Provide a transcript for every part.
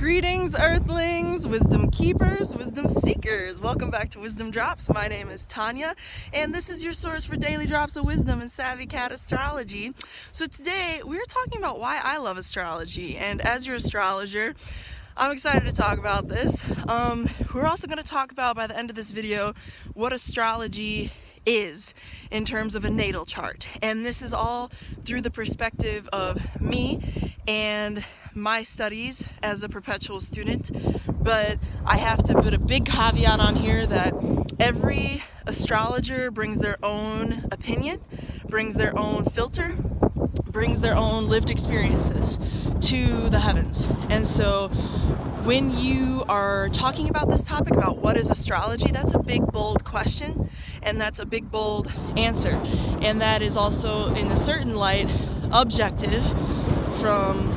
Greetings, Earthlings, wisdom keepers, wisdom seekers. Welcome back to WizdomDropz. My name is TONIA, and this is your source for daily drops of wisdom and savvy cat astrology. So today, we're talking about why I love astrology, and as your astrologer, I'm excited to talk about this. We're also going to talk about, by the end of this video, what astrology is in terms of a natal chart. And this is all through the perspective of me and my studies as a perpetual student. But I have to put a big caveat on here that every astrologer brings their own opinion, brings their own filter, brings their own lived experiences to the heavens. And so when you are talking about this topic, about what is astrology, that's a big, bold question, and that's a big, bold answer. And that is also, in a certain light, objective from,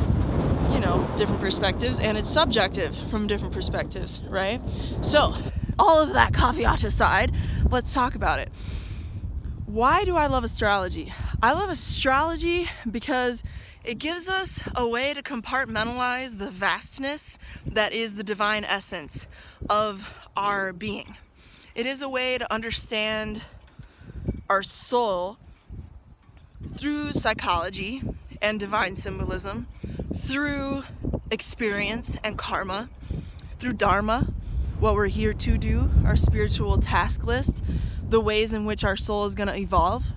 you know, different perspectives, and it's subjective from different perspectives, right? So, all of that caveat aside, let's talk about it. Why do I love astrology? I love astrology because it gives us a way to compartmentalize the vastness that is the divine essence of our being. It is a way to understand our soul through psychology and divine symbolism, through experience and karma, through dharma, what we're here to do, our spiritual task list, the ways in which our soul is going to evolve,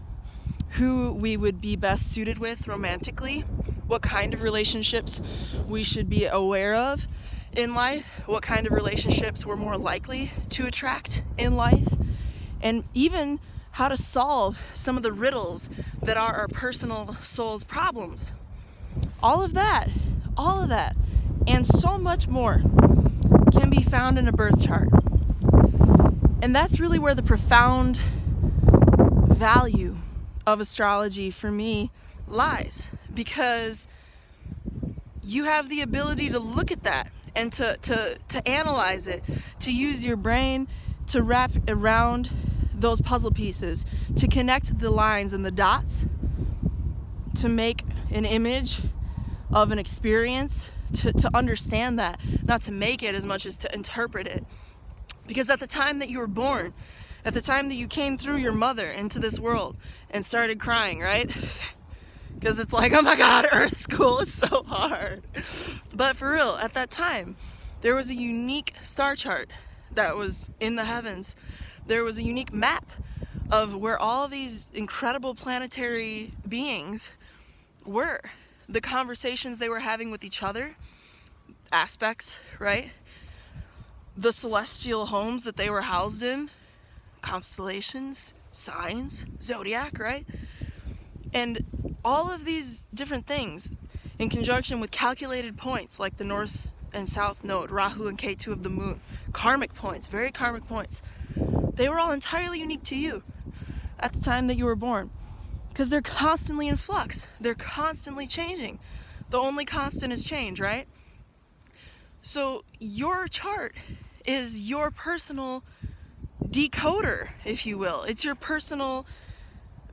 who we would be best suited with romantically, what kind of relationships we should be aware of in life, what kind of relationships we're more likely to attract in life, and even how to solve some of the riddles that are our personal soul's problems. All of that, and so much more can be found in a birth chart. And that's really where the profound value of astrology for me lies, because you have the ability to look at that and to analyze it, to use your brain to wrap around those puzzle pieces, to connect the lines and the dots, to make an image of an experience, to understand that, not to make it as much as to interpret it. Because at the time that you were born, at the time that you came through your mother into this world and started crying, right? Because it's like, oh my God, Earth school is so hard. But for real, at that time, there was a unique star chart that was in the heavens. There was a unique map of where all these incredible planetary beings were. The conversations they were having with each other, aspects, right? The celestial homes that they were housed in, constellations, signs, zodiac, right? And all of these different things in conjunction with calculated points like the north and south node, Rahu and Ketu of the moon, karmic points, very karmic points. They were all entirely unique to you at the time that you were born, because they're constantly in flux. They're constantly changing. The only constant is change, right? So your chart is your personal decoder, if you will. It's your personal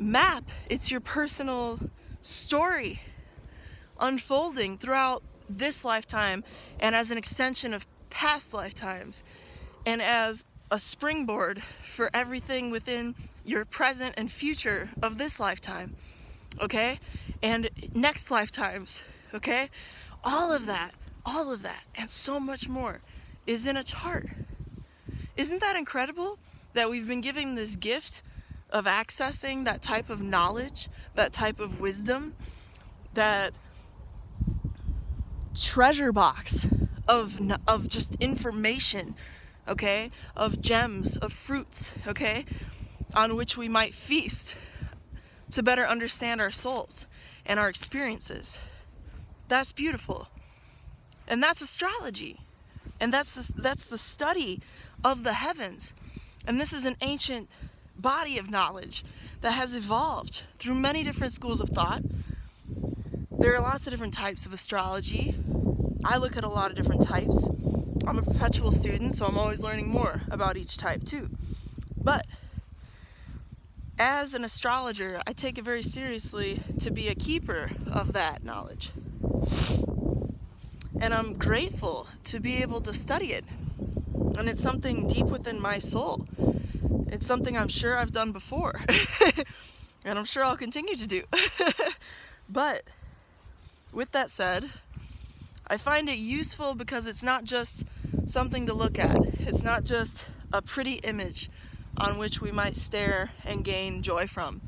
map. It's your personal story unfolding throughout this lifetime, and as an extension of past lifetimes, and as a springboard for everything within your present and future of this lifetime, okay? And next lifetimes, okay? All of that, and so much more is in a chart. Isn't that incredible that we've been given this gift of accessing that type of knowledge, that type of wisdom, that treasure box of just information, okay? Of gems, of fruits, okay? On which we might feast to better understand our souls and our experiences. That's beautiful. And that's astrology. And that's the study of the heavens. And this is an ancient body of knowledge that has evolved through many different schools of thought. There are lots of different types of astrology. I look at a lot of different types. I'm a perpetual student, so I'm always learning more about each type too. But as an astrologer, I take it very seriously to be a keeper of that knowledge. and I'm grateful to be able to study it. And it's something deep within my soul. It's something I'm sure I've done before, and I'm sure I'll continue to do. But with that said, I find it useful because it's not just something to look at. It's not just a pretty image on which we might stare and gain joy from.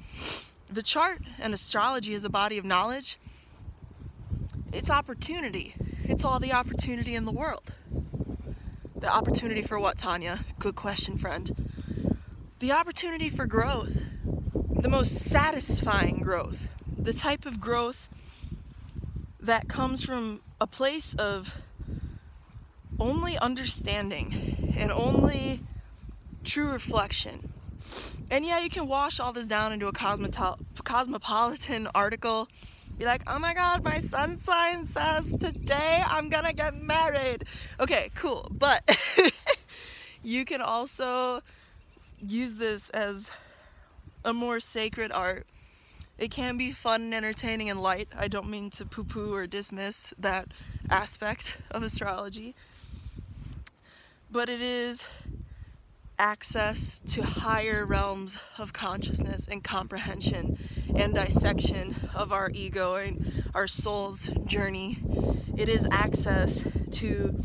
The chart and astrology is a body of knowledge. It's opportunity. It's all the opportunity in the world. The opportunity for what, Tanya? Good question, friend. The opportunity for growth. The most satisfying growth. The type of growth that comes from a place of only understanding and only true reflection. And yeah, you can wash all this down into a cosmopolitan article. Be like, oh my god, my sun sign says today I'm gonna get married. Okay, cool. But you can also use this as a more sacred art. It can be fun and entertaining and light. I don't mean to poo-poo or dismiss that aspect of astrology. But it is access to higher realms of consciousness and comprehension and dissection of our ego and our soul's journey. It is access to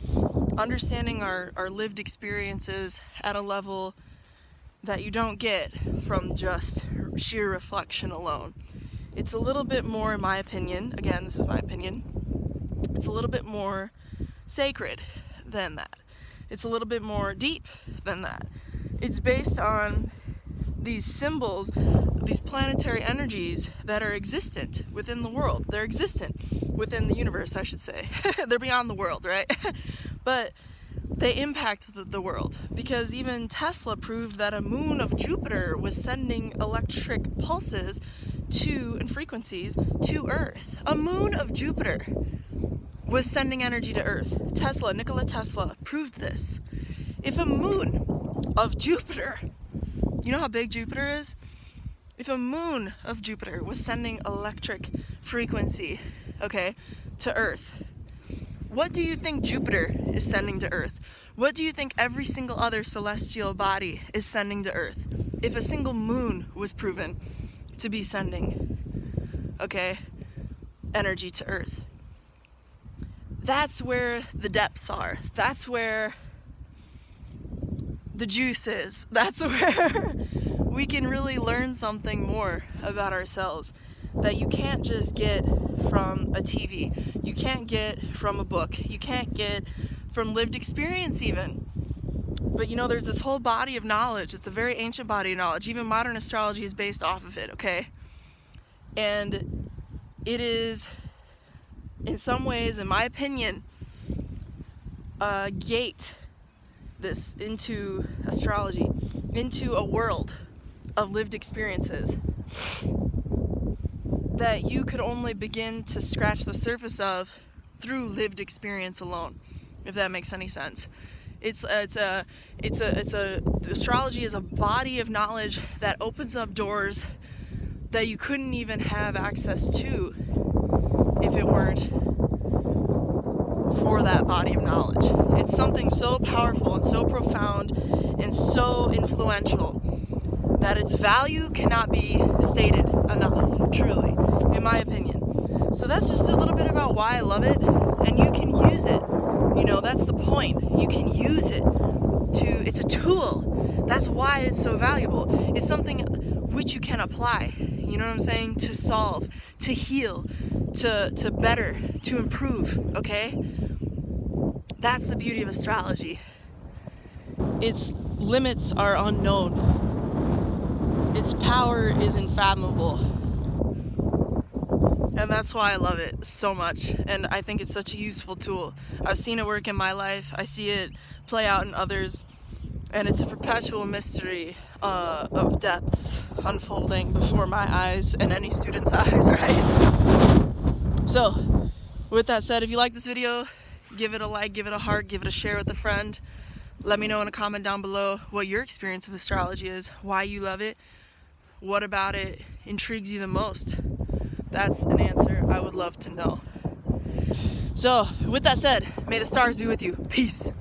understanding our lived experiences at a level that you don't get from just sheer reflection alone. It's a little bit more, in my opinion, again, this is my opinion, it's a little bit more sacred than that. It's a little bit more deep than that. It's based on these symbols, these planetary energies that are existent within the world. They're existent within the universe, I should say. They're beyond the world, right? But they impact the world, because even Tesla proved that a moon of Jupiter was sending electric pulses and frequencies to Earth. A moon of Jupiter was sending energy to Earth. Nikola Tesla proved this. If a moon of Jupiter, you know how big Jupiter is? If a moon of Jupiter was sending electric frequency, okay, to Earth, what do you think Jupiter is sending to Earth? What do you think every single other celestial body is sending to Earth? If a single moon was proven to be sending, okay, energy to Earth. That's where the depths are. That's where the juice is. That's where we can really learn something more about ourselves that you can't just get from a TV. You can't get from a book. You can't get from lived experience even. But you know, there's this whole body of knowledge. It's a very ancient body of knowledge. Even modern astrology is based off of it, okay? And it is, in some ways, in my opinion, a gate this into astrology, into a world of lived experiences that you could only begin to scratch the surface of through lived experience alone, if that makes any sense. Astrology is a body of knowledge that opens up doors that you couldn't even have access to if it weren't for that body of knowledge. It's something so powerful and so profound and so influential that its value cannot be stated enough, truly, in my opinion. So that's just a little bit about why I love it, and you can use it. You know, that's the point. You can use it it's a tool. That's why it's so valuable. It's something which you can apply, you know what I'm saying, to solve, to heal, to better, to improve, okay? That's the beauty of astrology. Its limits are unknown. Its power is unfathomable. And that's why I love it so much. And I think it's such a useful tool. I've seen it work in my life. I see it play out in others. And it's a perpetual mystery of depths unfolding before my eyes and any student's eyes, right? So, with that said, if you like this video, give it a like, give it a heart, give it a share with a friend. Let me know in a comment down below what your experience of astrology is, why you love it, what about it intrigues you the most. That's an answer I would love to know. So with that said, may the stars be with you. Peace.